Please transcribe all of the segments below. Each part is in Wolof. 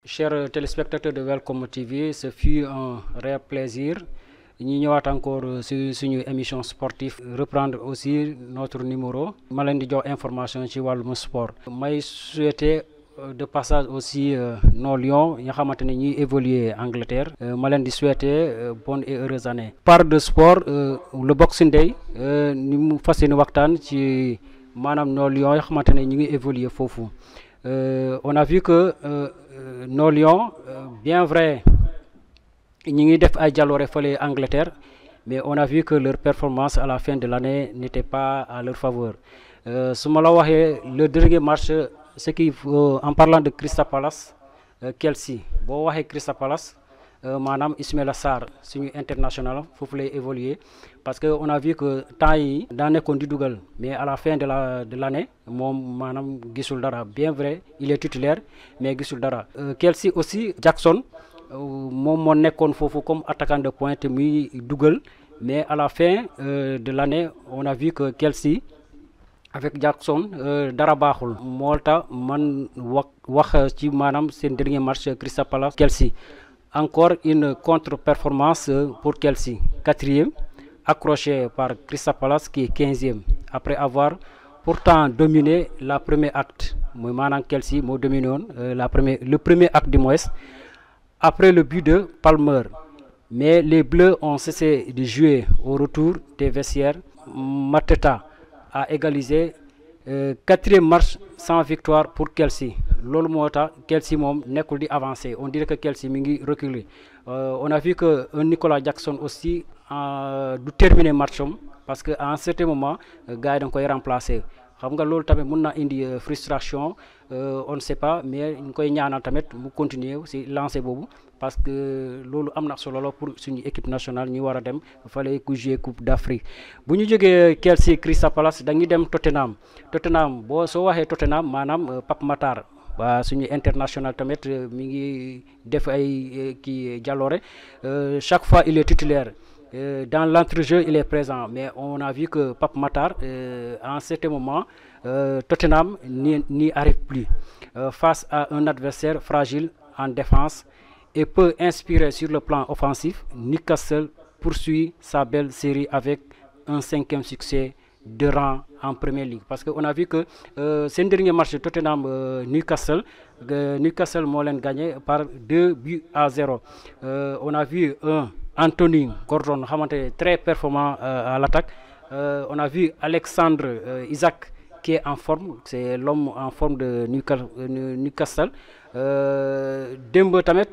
Chers téléspectateurs de Welcome TV, ce fut un réel plaisir. Nous ñëwaat encore sur une émission sportive reprendre aussi notre numéro ma leen di jox information ci wàllum sport. May souhaiter de passage aussi nos lions yi nga xamante ne ñuy évoluer Angleterre ma leen di souhaiter bonne et heureuse année. Par de sport le Boxing Day ni mu fas yéene waxtaan ci maanaam nos lions yi nga xamante ne ñu ngi évoluer foofu. On a vu que nos lions bien vrai ñi ngi def ay jaloore fële Angleterre mais on a vu que leur performance à la fin de l'année n'était pas à leur faveur. Su ma la waxee le dernier match ce qui en parlant de Crystal Palace Chelsea boo waxee Crystal Palace maanaam Ismaïla Sarr suñu international foofu lay évoluer parce que on a vu que temps yi daa nekkoon di dugal mais à la fin de l'année moom maanaam gisul dara bien vrai il est titulaire mais gisul dara. Chelsea aussi Jackson moom moo nekkoon foofu comme attaquant de pointe muy dugal mais à la fin de l'année on a vu que Chelsea avec Jackson dara baaxul moo tax man wax ci maanaam seen dernier match Crystal Palace Chelsea. Encore une contre-performance pour Chelsea, 4e, accroché par Crystal Palace qui est 15e, après avoir pourtant dominé la première acte. Moi, Chelsea m'a dominé le premier acte du mois, après le but de Palmer. Mais les Bleus ont cessé de jouer au retour des vestiaires. Mateta a égalisé 4e match sans victoire pour Chelsea. Loolu moo tax Chelsea moom nekkul di avancer on dirait que Chelsea mi ngi reculer on a vu que Nicolas Jackson aussi du terminer match am parce que à un certain moment gars yi da nga koy remplacer xam nga loolu tamit mën na indi frustration on ne sait pas mais ñu koy ñaanal tamit mu continuer ci lancer boobu parce que loolu am na solo la pour suñu équipe nationale ñu war a dem fallait ku jouer Coupe d'Afrique. Bu ñu jógee Chelsea Crystal Palace dañuy dem Tottenham boo soo waxee Tottenham maanaam Pape Matar waa suñu international tamit mi ngi def ay kii jaloore chaque fois il est titulaire dans l'entrejeu il est présent mais on a vu que Pape Matar à un certain moment Tottenham n'y arrive plus face à un adversaire fragile en défense et peut inspirer sur le plan offensif. Newcastle poursuit sa belle série avec un 5e succès de rang en Premier League parce que on a vu que seen dernier match Tottenham Newcastle moo leen gagné par 2-0. On a vu Anthony Gordon xamante très performant à l'attaque. On a vu Alexandre Isak qui est en forme c'est l'homme en forme de Newcastle. Démb tamit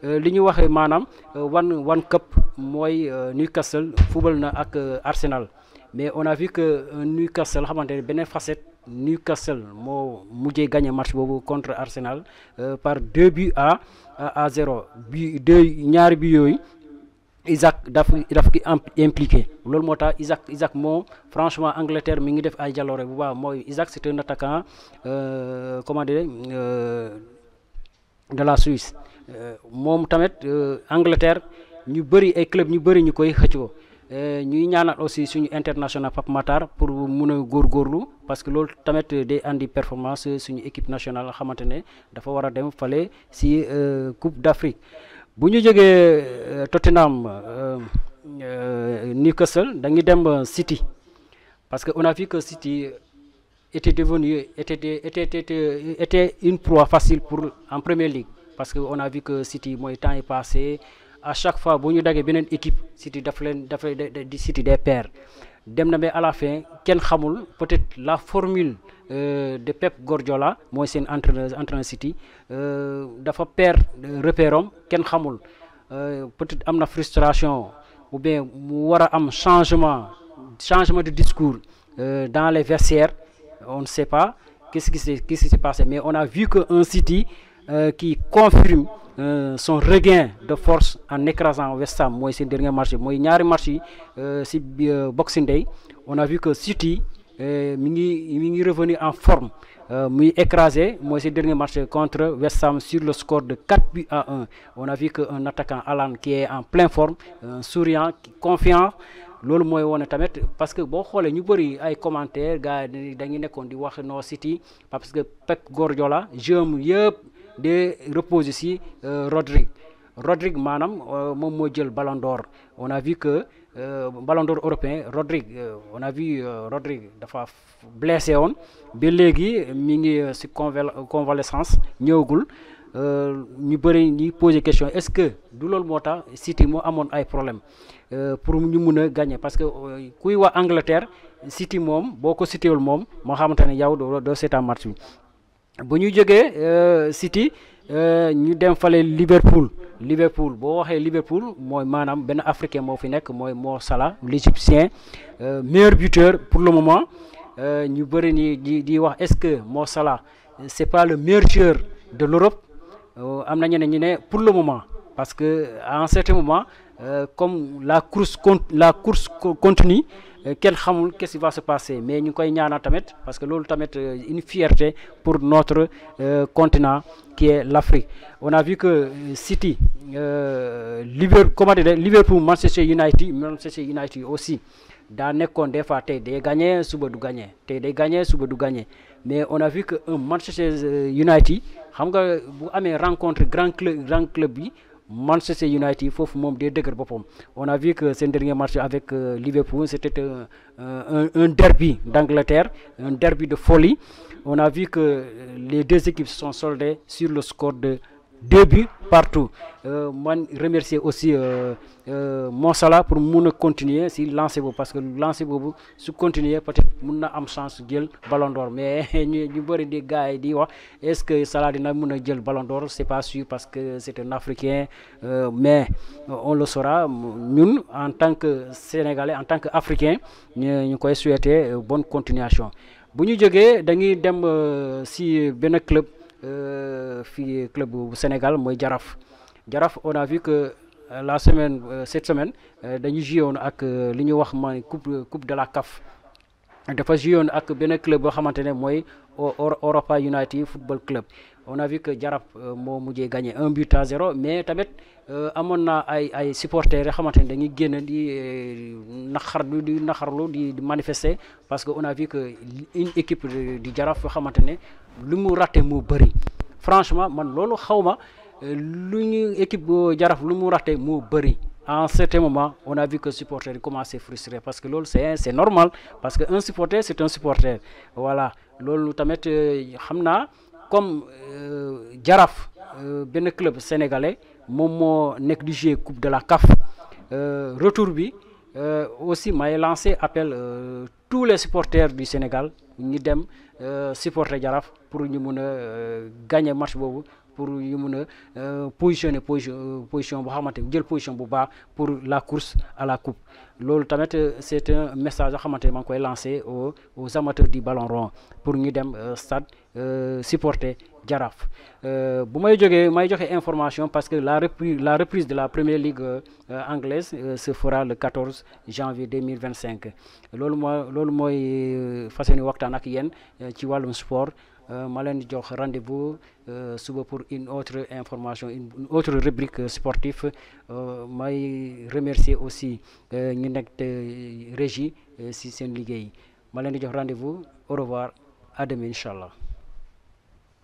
li ñu waxee maanaam one cup mooy Newcastle football na ak Arsenal. Mais on a vu que Newcastle xamante ne beneen facette Newcastle moo mujjee gagné match boobu contre Arsenal par 2-0 ñaari bi yooyu Isaac daf ki impliqué loolu moo tax Isaac moo franchement Angleterre mi ngi def ay jaloore bu baax mooy Isaac c'est un attaquant comment dire de la Suisse moom tamit Angleterre ñu bëri ay club ñu bëri ñu koy xëccoo. Ñuy ñaanal aussi suñu international Pape Matar pour mun a góorgóorlu parce que loolu tamit day andi performance suñu équipe nationale xamante ne dafa war a dem fale ci Coupe d'Afrique. Bu ñu jógee Tottenham Newcastle dañuy dem City parce que on a vu que City était une proie facile pour en Premier League parce que on a vu que City mooy temps yi passé. À chaque fois bu ñu daggee beneen équipe City dafay City des pairs dem na mais à la fin kenn xamul peut-être la formule de Pep Guardiola mooy seen entraîneur City dafa perdre repère am kenn xamul peut-être am na frustration ou bien mu war a am changement de discours dans les vestiaires on ne sait pas qu'est-ce qui s'est passé mais on a vu que un City qui confirme son regain de force en écrasant West Ham mooy seen dernier match mooy ñaari match yi ci Boxing Day on a vu que City mi ngi revenir en forme muy écrasé mooy seen dernier match contre West Ham sur le score de 4-1. On a vu que un attaquant Haaland qui est en pleine forme souriant confiant loolu mooy wone tamit parce que boo xoolee ñu bëri ay commentaires gars dañuy nekkoon di wax no City parce que Pep Guardiola jeu yëpp de reposer si Rodrigue maanaam moom moo jël Ballon d'Or. On a vu que Ballon d'Or européen Rodrigue on a vu Rodrigue dafa blessé woon ba léegi mi ngi si convalescence ñëwagul. ñu bëri ñi poser question est-ce que du loolu moo tax City moo amoon ay problème pour ñu mun a gagner parce que kuy wax Angleterre City moom boo ko citéwul moom moo xamante ne yow doo seetaan match bi. bu ñu jógee City ñu dem fale Liverpool boo waxee Liverpool mooy maanaam benn africain moo fi nekk mooy Mo Salah l'Égyptien meilleur buteur pour le moment. ñu bëri ni di wax est-ce que Mo Salah c'est pas le meilleur joueur de l'Europe. am na ñeneen ñu ne pour le moment parce que à un certain moment comme la course continue kenn xamul qu'est-ce qui va se passer mais ñu koy ñaanal tamit parce que loolu tamit une fierté pour notre continent qui est l'Afrique. On a vu que City Liverpool Manchester United aussi daa nekkoon des fois tey day gagné suba du gagné mais on a vu que un Manchester United xam nga bu amee rencontre grand club bi Manchester United foofu moom day dëgër boppam. On a vu que seen dernier match avec Liverpool c'était un derby d'Angleterre, un derby de folie. On a vu que les deux équipes se sont soldées sur le score de 2 buts partout. Man remercier aussi Mo Salah pour mun a continuer si lancer boobu parce que lancer boobu su continuer peut-être mun na am chance jël Ballon d'Or mais ñu bëri di gars yi di wax est-ce que Salah dina mun a jël Ballon d'Or c'est pas sûr parce que c'est un Africain mais on le saura ñun en tant que Sénégalais en tant que Africain ñu koy souhaiter bonne continuation. bu ñu jógee dañuy dem si benn club. Fii club bu Sénégal mooy Jaraaf on a vu que cette semaine dañu joué woon ak li ñu wax mooy coupe de la CAF dafa joué woon ak benn club boo xamante ne mooy Europa United Football Club. On a vu que Jaraaf moo mujjee gagné 1-0 mais tamit amoon na ay supporters yoo xamante ne dañuy génn di naxarlu di manifester parce que on a vu que une équipe di Jaraaf yoo xamante ne lu mu raté mu bëri franchement man loolu xawma lu ñu équipe Jaraaf lu mu raté mu bëri. À un certain moment on a vu que supporters yi commencé frustré parce que loolu c'est normal parce que un supporter c'est un supporter voilà loolu tamit xam naa comme Jaraaf benn club sénégalais moom moo nekk di jouer coupe de la CAF retour bi aussi may lancé appel tous les supporters du Sénégal ñu dem supporter Jaraaf pour ñu mun a gagner match boobu pour ñu mun a position bu xamante jël position bu baax pour la course à la coupe. Loolu tamit c'est un message yoo xamante ne maa ngi koy lancer aux amateurs du ballon rond pour ñu dem stade supporter Jaraaf. bu may jógee may joxe information parce que la reprise de la première ligue anglaise se fera le 14 janvier 2025 loolu mooy fas yéene waxtaan ak yéen ci wàllum sport. ma leen di jox rendez-vous suba pour une autre information une autre rubrique sportive may remercier aussi ñu nekk régie si seen liggéey ma leen di jox rendez-vous au revoir à demain inchallah.